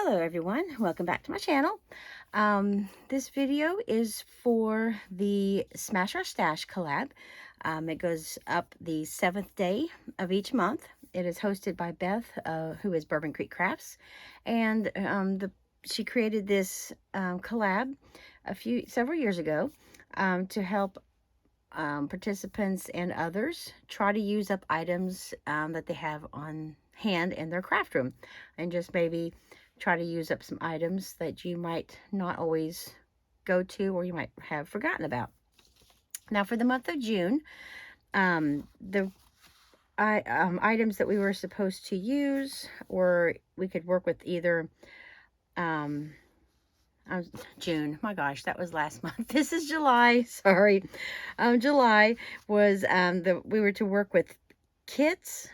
Hello everyone, welcome back to my channel. This video is for the Smash or Stash collab. It goes up the 7th day of each month. It is hosted by Beth, who is Bourbon Creek Crafts, and she created this collab several years ago to help participants and others try to use up items that they have on hand in their craft room, and just maybe try to use up some items that you might not always go to or you might have forgotten about. Now for the month of June, the items that we were supposed to use, or we could work with either June, my gosh, that was last month. This is July, sorry. July was we were to work with kits,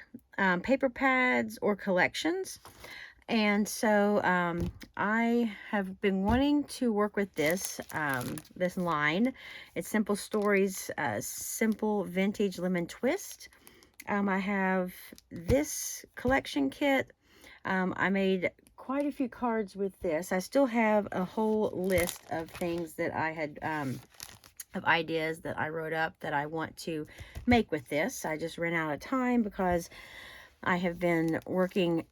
paper pads, or collections. And so I have been wanting to work with this this line. It's Simple Stories Simple Vintage Lemon Twist. I have this collection kit. I made quite a few cards with this. I still have a whole list of things that I had, of ideas that I wrote up that I want to make with this. I just ran out of time because I have been working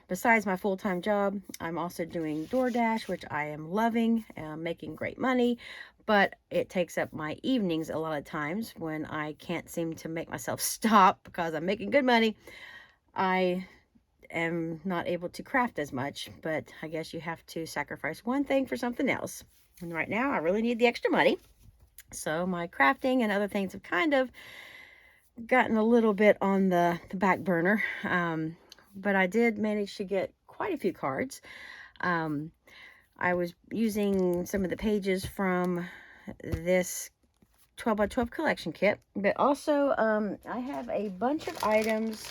besides my full-time job, I'm also doing DoorDash, which I am loving, making great money, but it takes up my evenings a lot of times when I can't seem to make myself stop because I'm making good money. I am not able to craft as much, but I guess you have to sacrifice one thing for something else. And right now I really need the extra money. So my crafting and other things have kind of gotten a little bit on the back burner, but I did manage to get quite a few cards. I was using some of the pages from this 12 by 12 collection kit, but also I have a bunch of items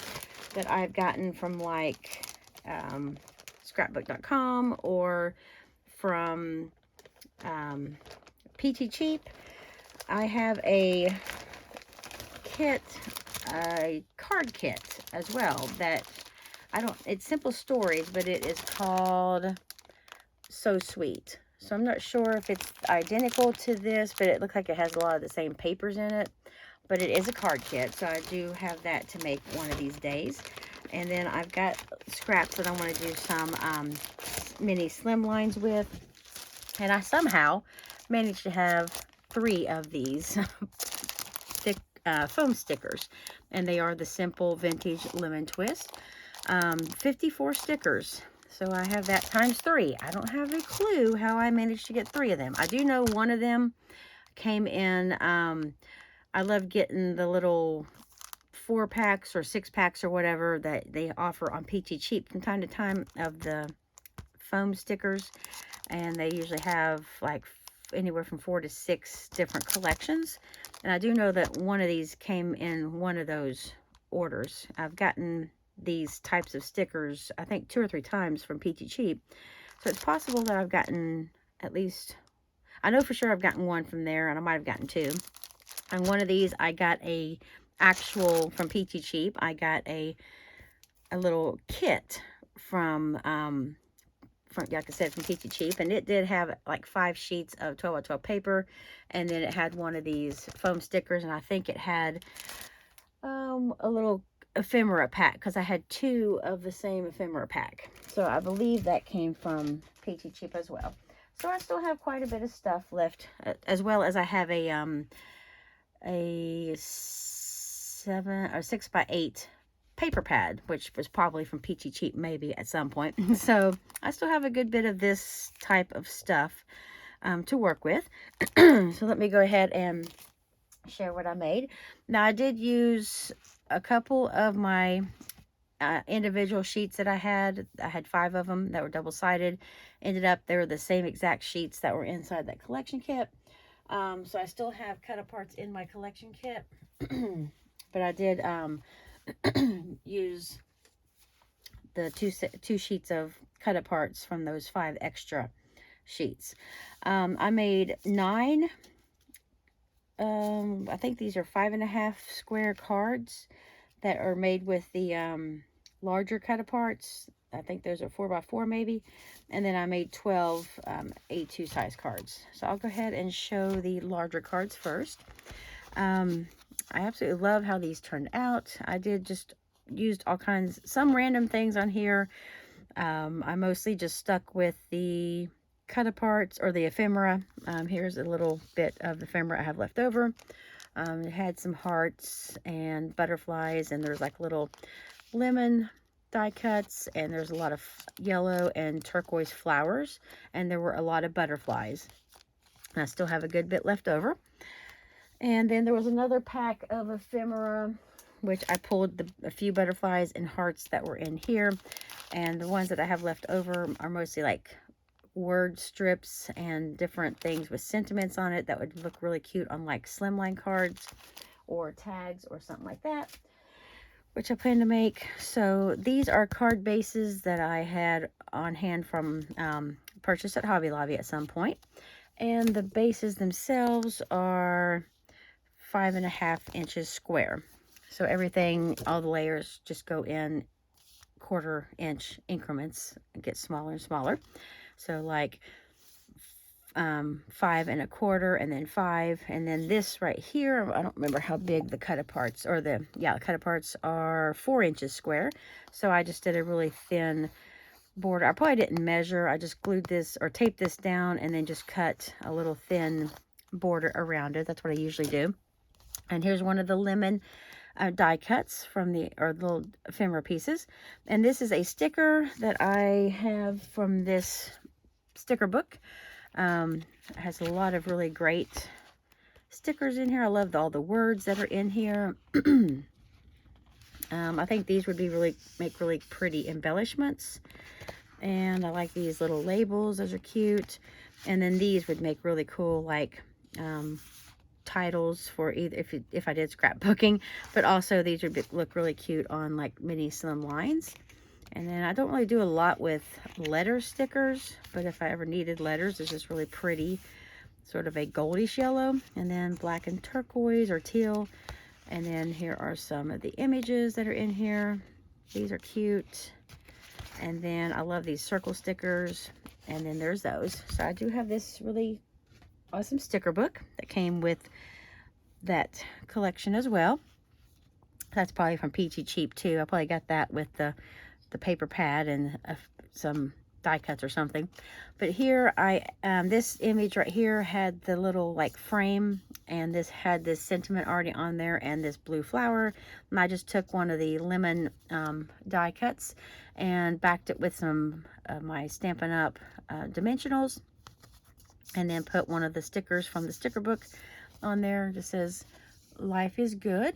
that I've gotten from like scrapbook.com or from PT Cheap. I have a card kit as well that it's Simple Stories, but it is called So Sweet. So I'm not sure if it's identical to this, but it looks like it has a lot of the same papers in it. But it is a card kit, so I do have that to make one of these days. And then I've got scraps that I want to do some mini slimlines with. And I somehow managed to have 3 of these foam stickers, and they are the Simple Vintage Lemon Twist. 54 stickers. So I have that times 3. I don't have a clue how I managed to get 3 of them. I do know one of them came in, I love getting the little 4-packs or 6-packs or whatever that they offer on PT Cheap from time to time of the foam stickers, and they usually have like anywhere from 4 to 6 different collections. And I do know that one of these came in one of those orders. I've gotten these types of stickers, I think 2 or 3 times from PT Cheap. So it's possible that I've gotten at least, I know for sure I've gotten one from there, and I might have gotten 2. And one of these, I got a actual, from PT Cheap, I got a little kit from like I said, from PT Cheap, and it did have like 5 sheets of 12 by 12 paper, and then it had one of these foam stickers, and I think it had a little ephemera pack, because I had 2 of the same ephemera pack. So I believe that came from PT Cheap as well. So I still have quite a bit of stuff left, as well as I have a 7 or 6 by 8 paper pad, which was probably from PT Cheap maybe at some point. So I still have a good bit of this type of stuff to work with. So let me go ahead and share what I made. Now I did use a couple of my individual sheets that I had. I had 5 of them that were double-sided. Ended up they were the same exact sheets that were inside that collection kit. So I still have cut-aparts in my collection kit. But I did use the two sheets of cut-aparts from those 5 extra sheets. I made 9, I think these are 5.5 square cards that are made with the larger cut-aparts. I think those are 4x4 maybe. And then I made 12 A2 size cards. So I'll go ahead and show the larger cards first. I absolutely love how these turned out. I did just used all kinds, some random things on here. I mostly just stuck with the cut-aparts or the ephemera. Here's a little bit of ephemera I have left over. It had some hearts and butterflies, and there's like little lemon die cuts, and there's a lot of yellow and turquoise flowers, and there were a lot of butterflies. And I still have a good bit left over. And then there was another pack of ephemera, which I pulled a few butterflies and hearts that were in here. And the ones that I have left over are mostly like word strips and different things with sentiments on it that would look really cute on like slimline cards or tags or something like that, which I plan to make. So these are card bases that I had on hand from purchased at Hobby Lobby at some point. And the bases themselves are 5.5 inches square. So everything, all the layers just go in 1/4 inch increments and get smaller and smaller. So like 5 1/4, and then 5, and then this right here, I don't remember how big the cut-aparts, or the cut-aparts are 4 inches square. So I just did a really thin border. I probably didn't measure. I just glued this or taped this down and then just cut a little thin border around it. That's what I usually do. And here's one of the lemon die cuts from the little ephemera pieces. And this is a sticker that I have from this sticker book. It has a lot of really great stickers in here. I love all the words that are in here. I think these would be make really pretty embellishments. And I like these little labels. Those are cute. And then these would make really cool, like, titles for either if I did scrapbooking, but also these would look really cute on like mini slim lines. And then I don't really do a lot with letter stickers, but if I ever needed letters, this is really pretty, sort of a goldish yellow, and then black and turquoise or teal. And then here are some of the images that are in here. These are cute. And then I love these circle stickers, and then there's those. So I do have this really awesome sticker book that came with that collection as well. That's probably from Peachy Cheap too. I probably got that with the paper pad and some die cuts or something. But here this image right here had the little like frame, and this had this sentiment already on there and this blue flower. And I just took one of the lemon die cuts and backed it with some of my Stampin' Up! Dimensionals, and then put one of the stickers from the sticker book on there. It says life is good,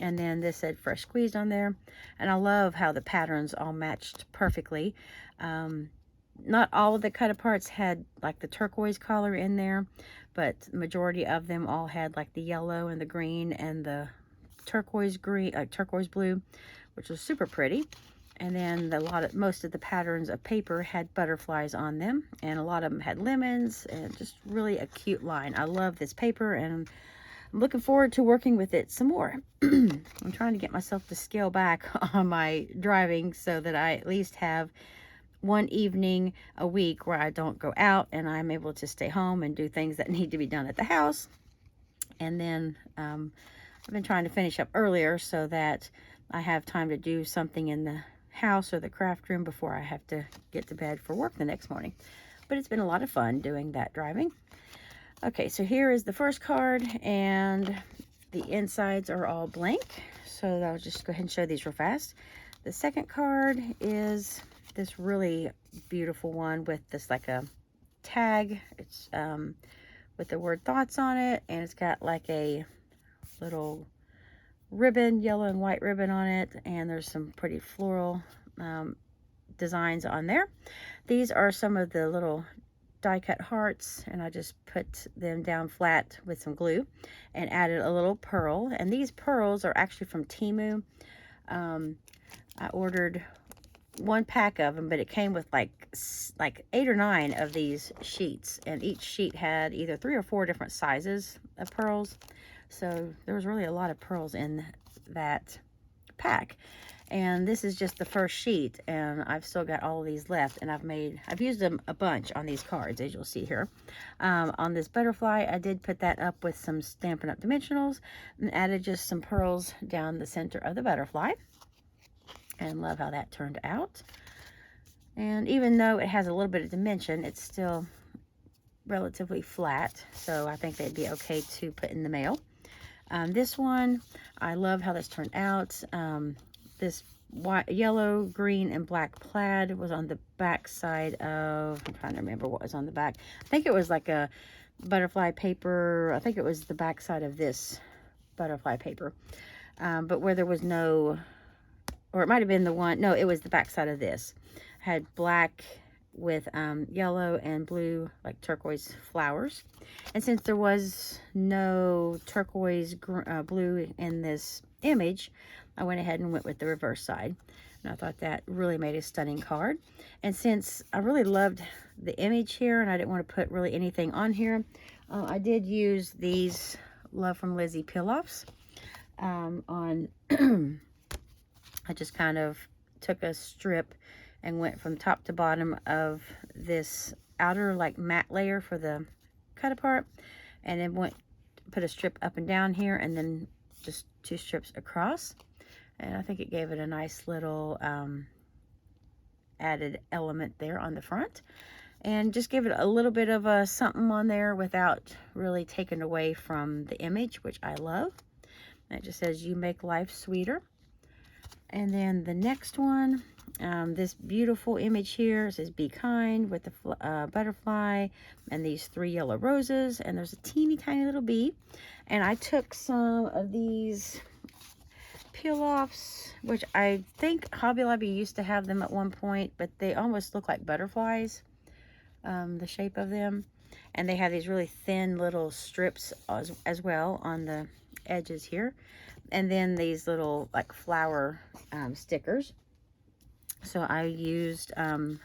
and then this said fresh squeezed on there. And I love how the patterns all matched perfectly. Not all of the cut-aparts had like the turquoise color in there, but the majority of them all had like the yellow and the green and the turquoise green, like turquoise blue, which was super pretty. And then most of the patterns of paper had butterflies on them, and a lot of them had lemons, and just really a cute line. I love this paper, and I'm looking forward to working with it some more. I'm trying to get myself to scale back on my driving so that I at least have one evening a week where I don't go out, and I'm able to stay home and do things that need to be done at the house. And then I've been trying to finish up earlier so that I have time to do something in the house or the craft room before I have to get to bed for work the next morning. But it's been a lot of fun doing that driving. Okay, so here is the first card, and the insides are all blank. So I'll just go ahead and show these real fast. The second card is this really beautiful one with this like a tag. It's with the word thoughts on it, and it's got like a little ribbon, yellow and white ribbon on it, and there's some pretty floral designs on there. These are some of the little die cut hearts, and I just put them down flat with some glue and added a little pearl. And these pearls are actually from Temu. I ordered one pack of them, but it came with like 8 or 9 of these sheets, and each sheet had either 3 or 4 different sizes of pearls. So there was really a lot of pearls in that pack. And this is just the first sheet, and I've still got all of these left, and I've used them a bunch on these cards, as you'll see here. On this butterfly, I did put that up with some Stampin' Up! Dimensionals and added just some pearls down the center of the butterfly. And love how that turned out. And even though it has a little bit of dimension, it's still relatively flat, so I think they'd be okay to put in the mail. This one, I love how this turned out. This white, yellow, green, and black plaid was on the back side of, I'm trying to remember what was on the back. I think it was like a butterfly paper. I think it was the back side of this butterfly paper. But where there was no, or it might have been the one, no, it was the back side of this. Had black with yellow and blue, like turquoise flowers. And since there was no turquoise blue in this image, I went ahead and went with the reverse side. And I thought that really made a stunning card. And since I really loved the image here and I didn't want to put really anything on here, I did use these Love from Lizzie peel-offs on I just kind of took a strip and went from top to bottom of this outer like matte layer for the cut apart, and then put a strip up and down here, and then just 2 strips across. And I think it gave it a nice little added element there on the front, and just give it a little bit of a something on there without really taking away from the image, which I love. And it just says, "You make life sweeter." And then the next one, this beautiful image here, it says "Be kind" with the butterfly and these 3 yellow roses, and there's a teeny tiny little bee. And I took some of these peel-offs, which I think Hobby Lobby used to have them at one point, but they almost look like butterflies, the shape of them. And they have these really thin little strips as well on the edges here. And then these little like flower stickers. So I used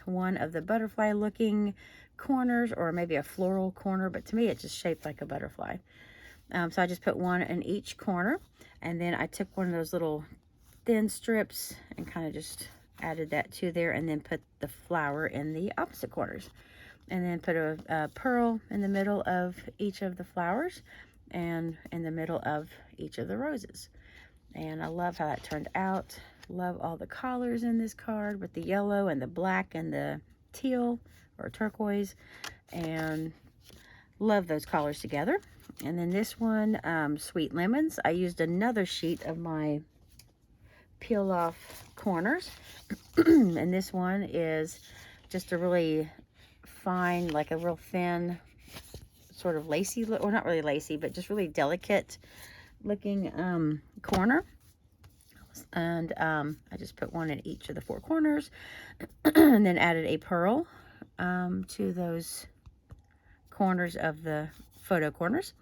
one of the butterfly looking corners, or maybe a floral corner, but to me it's just shaped like a butterfly. So I just put one in each corner, and then I took one of those little thin strips and kind of just added that to there, and then put the flower in the opposite corners, and then put a pearl in the middle of each of the flowers and in the middle of each of the roses. And I love how that turned out. Love all the colors in this card with the yellow and the black and the teal or turquoise, and love those colors together. And then this one, Sweet Lemons, I used another sheet of my peel off corners. And this one is just a really fine, like a real thin sort of lacy, or not really lacy, but just really delicate looking corner. And I just put one in each of the 4 corners, and then added a pearl to those corners of the photo corners,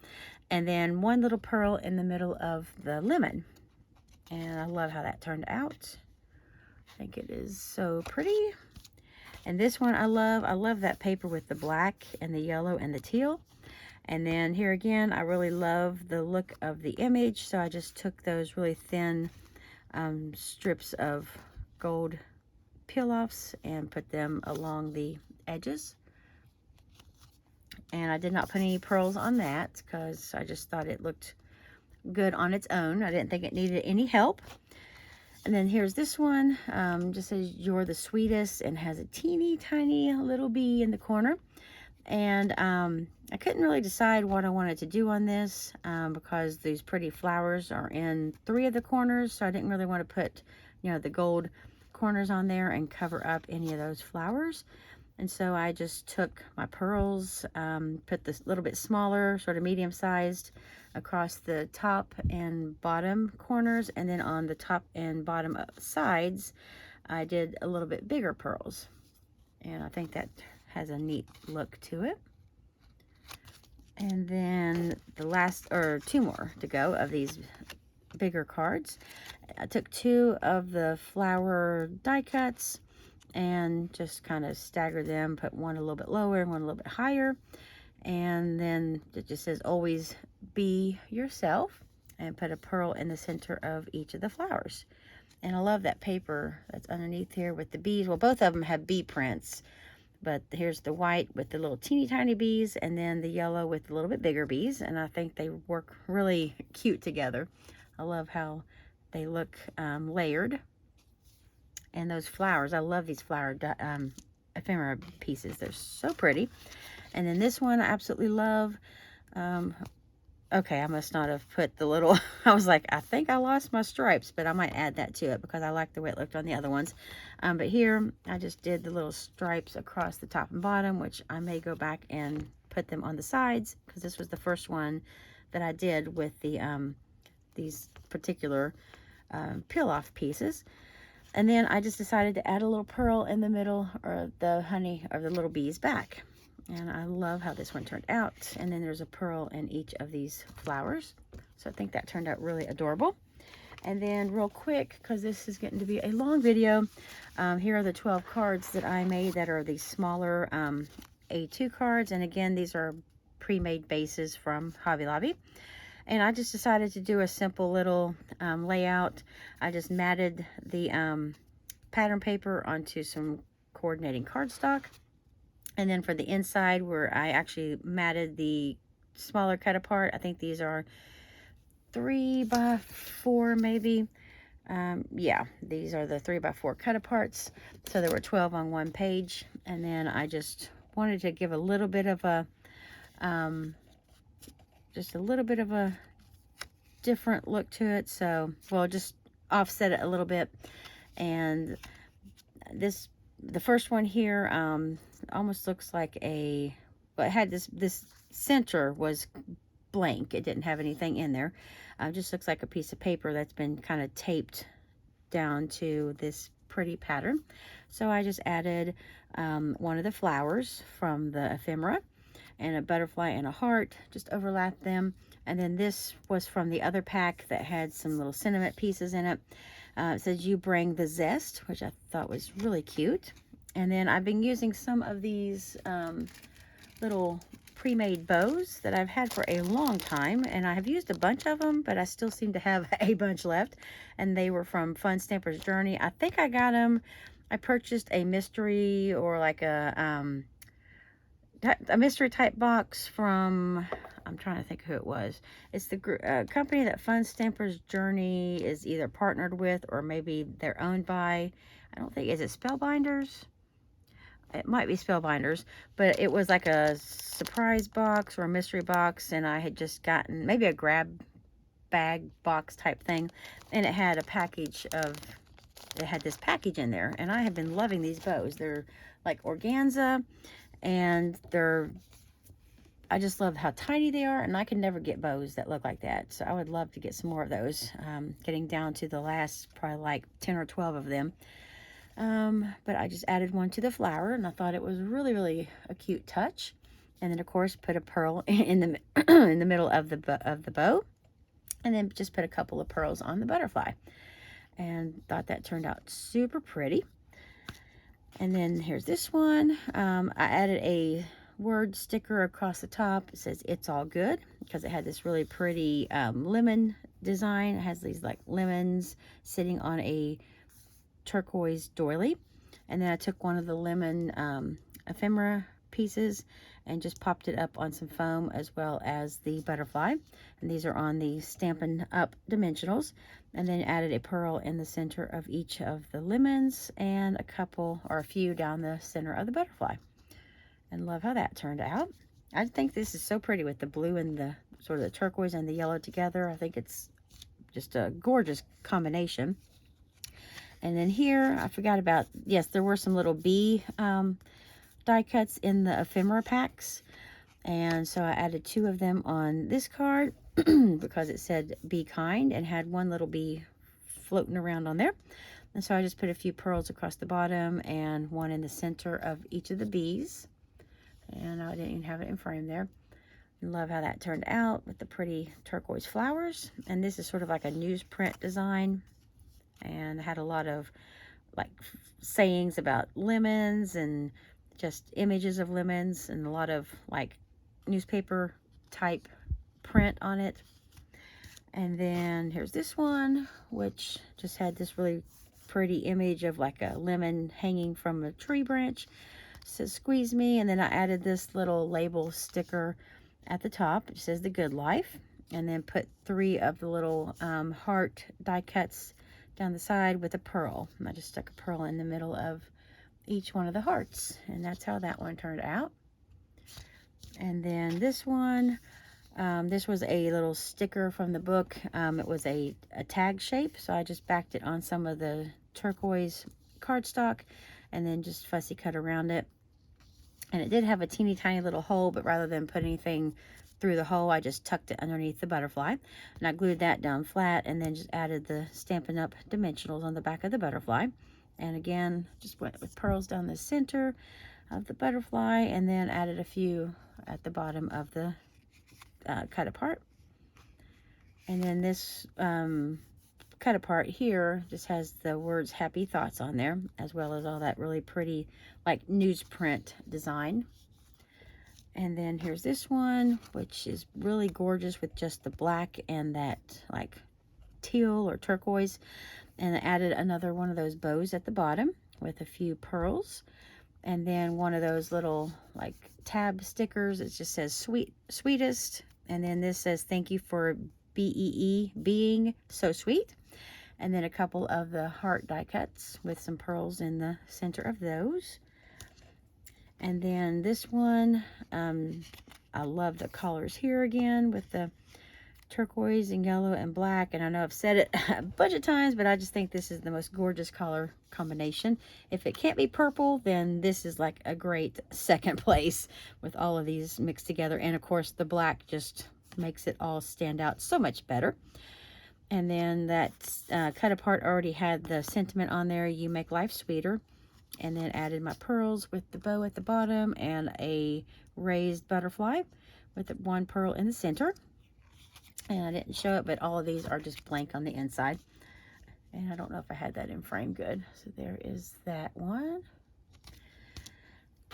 and then one little pearl in the middle of the lemon. And I love how that turned out. I think it is so pretty. And this one I love that paper with the black and the yellow and the teal. And then here again, I really love the look of the image, so I just took those really thin strips of gold peel-offs and put them along the edges. And I did not put any pearls on that because I just thought it looked good on its own. I didn't think it needed any help. And then here's this one, just says "You're the sweetest," and has a teeny tiny little bee in the corner. And I couldn't really decide what I wanted to do on this because these pretty flowers are in 3 of the corners, so I didn't really want to put, you know, the gold corners on there and cover up any of those flowers. And so I just took my pearls, put this little bit smaller, sort of medium-sized, across the top and bottom corners, and then on the top and bottom sides, I did a little bit bigger pearls. And I think that has a neat look to it. And then the last, or 2 more to go of these bigger cards. I took 2 of the flower die cuts and just kind of staggered them, put one a little bit lower and one a little bit higher. And then it just says "Always be yourself," and put a pearl in the center of each of the flowers. And I love that paper that's underneath here with the bees. Well, both of them have bee prints, but here's the white with the little teeny tiny bees, and then the yellow with a little bit bigger bees. And I think they work really cute together. I love how they look layered. And those flowers, I love these flower ephemera pieces. They're so pretty. And then this one I absolutely love. Okay, I must not have put the little, I was like, I think I lost my stripes, but I might add that to it because I like the way it looked on the other ones. But here, I just did the little stripes across the top and bottom, which I may go back and put them on the sides because this was the first one that I did with the these particular peel-off pieces. And then I just decided to add a little pearl in the middle, or the honey, or the little bees back. And I love how this one turned out. And then there's a pearl in each of these flowers. So I think that turned out really adorable. And then real quick, because this is getting to be a long video, here are the 12 cards that I made that are these smaller A2 cards. And again, these are pre-made bases from Hobby Lobby. And I just decided to do a simple little layout. I just matted the pattern paper onto some coordinating cardstock. And then for the inside, where I actually matted the smaller cut apart, I think these are 3 by 4 maybe. Yeah, these are the 3 by 4 cut aparts. So there were 12 on one page. And then I just wanted to give a little bit of a just a little bit of a different look to it. So, well, just offset it a little bit. And the first one here almost looks like a, well, it had this center was blank. It didn't have anything in there. Just looks like a piece of paper that's been kind of taped down to this pretty pattern. So I just added one of the flowers from the ephemera and a butterfly and a heart, just overlapped them. And then this was from the other pack that had some little sentiment pieces in it. It says, "You bring the zest," which I thought was really cute. And then I've been using some of these little pre-made bows that I've had for a long time, and I have used a bunch of them, but I still seem to have a bunch left. And they were from Fun Stamper's Journey. I think I got them, I purchased a mystery, or like a mystery type box from, I'm trying to think who it was. It's the company that Fun Stamper's Journey is either partnered with, or maybe they're owned by. I don't think, is it Spellbinders? It might be Spellbinders, but it was like a surprise box or a mystery box, and I had just gotten maybe a grab bag box type thing, and it had a package of, it had this package in there, and I have been loving these bows. They're like organza, and I just love how tiny they are, and I can never get bows that look like that. So I would love to get some more of those, getting down to the last probably like 10 or 12 of them. But I just added one to the flower, and I thought it was really, really a cute touch. And then of course put a pearl in the in the middle of the bow, and then just put a couple of pearls on the butterfly, and thought that turned out super pretty. And then here's this one. I added a word sticker across the top. It says "It's all good," because it had this really pretty lemon design. It has these like lemons sitting on a turquoise doily. And then I took one of the lemon ephemera pieces and just popped it up on some foam, as well as the butterfly. And these are on the Stampin' Up! Dimensionals. And then added a pearl in the center of each of the lemons, and a couple or a few down the center of the butterfly. And love how that turned out. I think this is so pretty with the blue and the sort of the turquoise and the yellow together. I think it's just a gorgeous combination. And then here, I forgot about, yes, there were some little bee die cuts in the ephemera packs. And so I added 2 of them on this card because it said "Be kind," and had one little bee floating around on there. And so I just put a few pearls across the bottom and one in the center of each of the bees. And I didn't even have it in frame there. And love how that turned out with the pretty turquoise flowers. And this is sort of like a newsprint design, and had a lot of like sayings about lemons and just images of lemons, and a lot of like newspaper type print on it. And then here's this one, which just had this really pretty image of like a lemon hanging from a tree branch. It says squeeze me. And then I added this little label sticker at the top. It says the good life. And then put 3 of the little heart die cuts down the side with a pearl. And I just stuck a pearl in the middle of each one of the hearts. And that's how that one turned out. And then this one, this was a little sticker from the book. It was a tag shape, so I just backed it on some of the turquoise cardstock and then just fussy cut around it. And it did have a teeny tiny little hole, but rather than put anything through the hole, I just tucked it underneath the butterfly. And I glued that down flat and then just added the Stampin' Up! Dimensionals on the back of the butterfly. And again, just went with pearls down the center of the butterfly and then added a few at the bottom of the cut apart. And then this cut apart here just has the words happy thoughts on there, as well as all that really pretty like newsprint design. And then here's this one, which is really gorgeous with just the black and that like teal or turquoise. And I added another one of those bows at the bottom with a few pearls. And then one of those little like tab stickers. It just says sweetest. And then this says thank you for BEE, being so sweet. And then a couple of the heart die cuts with some pearls in the center of those. And then this one, I love the colors here again with the turquoise and yellow and black. And I know I've said it a bunch of times, but I just think this is the most gorgeous color combination. If it can't be purple, then this is like a great second place with all of these mixed together. And of course the black just makes it all stand out so much better. And then that cut apart already had the sentiment on there, you make life sweeter. And then added my pearls with the bow at the bottom and a raised butterfly with one pearl in the center. And I didn't show it, but all of these are just blank on the inside. And I don't know if I had that in frame good. So there is that one.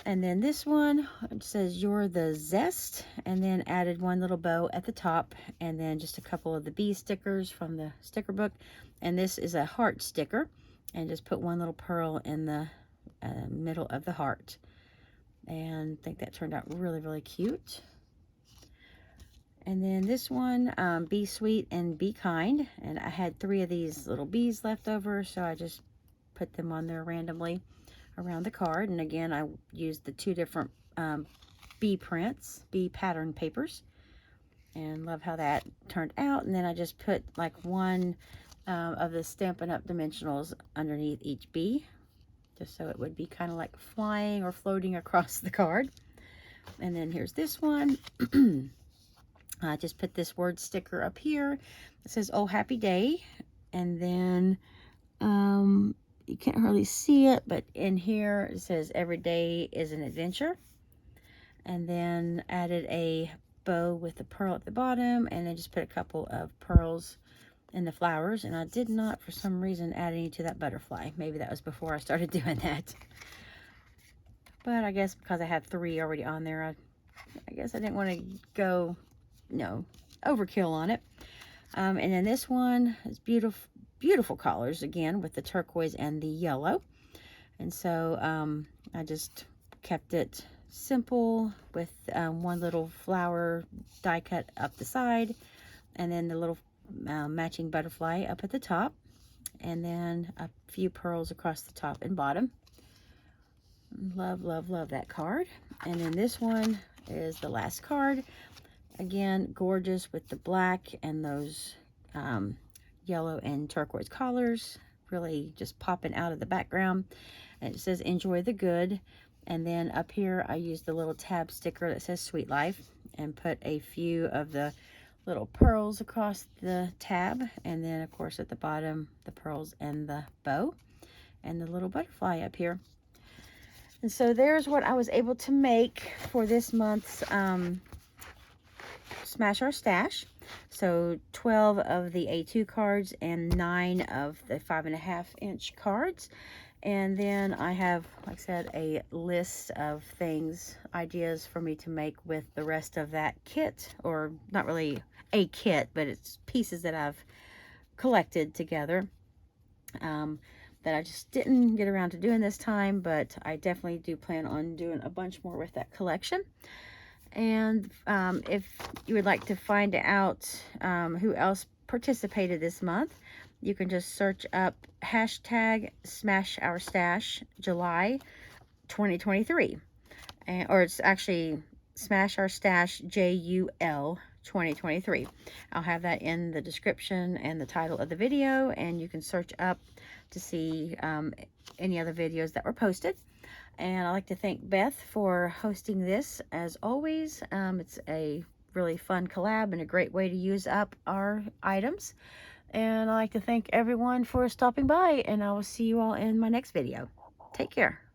And then this one, it says you're the zest, and then added one little bow at the top, and then just a couple of the bee stickers from the sticker book. And this is a heart sticker, and just put one little pearl in the middle of the heart. And I think that turned out really, really cute. And then this one, be sweet and be kind. And I had 3 of these little bees left over, so I just put them on there randomly around the card. And again, I used the 2 different bee prints, bee pattern papers. And love how that turned out. And then I just put like one of the Stampin' Up! Dimensionals underneath each bee, just so it would be kind of like flying or floating across the card. And then here's this one. I just put this word sticker up here. It says, oh, happy day. And then you can't hardly see it, but in here it says every day is an adventure. And then added a bow with a pearl at the bottom, and then just put a couple of pearls in the flowers. And I did not, for some reason, add any to that butterfly. Maybe that was before I started doing that. But I guess because I had 3 already on there, I guess I didn't want to go, overkill on it. And then this one is beautiful, beautiful colors again with the turquoise and the yellow. And so I just kept it simple with one little flower die cut up the side, and then the little matching butterfly up at the top, and then a few pearls across the top and bottom. Love, love, love that card. And then this one is the last card. Again, gorgeous with the black and those yellow and turquoise collars, really just popping out of the background. And it says enjoy the good. And then up here I used the little tab sticker that says sweet life, and put a few of the little pearls across the tab, and then of course at the bottom the pearls and the bow and the little butterfly up here. And so there's what I was able to make for this month's Smash Our Stash. So 12 of the A2 cards and 9 of the 5.5-inch cards. And then I have, like I said, a list of things, ideas for me to make with the rest of that kit, or not really a kit, but it's pieces that I've collected together that I just didn't get around to doing this time, but I definitely do plan on doing a bunch more with that collection. And if you would like to find out who else participated this month, you can just search up hashtag Smash Our Stash July 2023. Or it's actually Smash Our Stash JUL 2023. I'll have that in the description and the title of the video, and you can search up to see any other videos that were posted. And I'd like to thank Beth for hosting this. As always, it's a really fun collab and a great way to use up our items. And I'd like to thank everyone for stopping by, and I will see you all in my next video. Take care.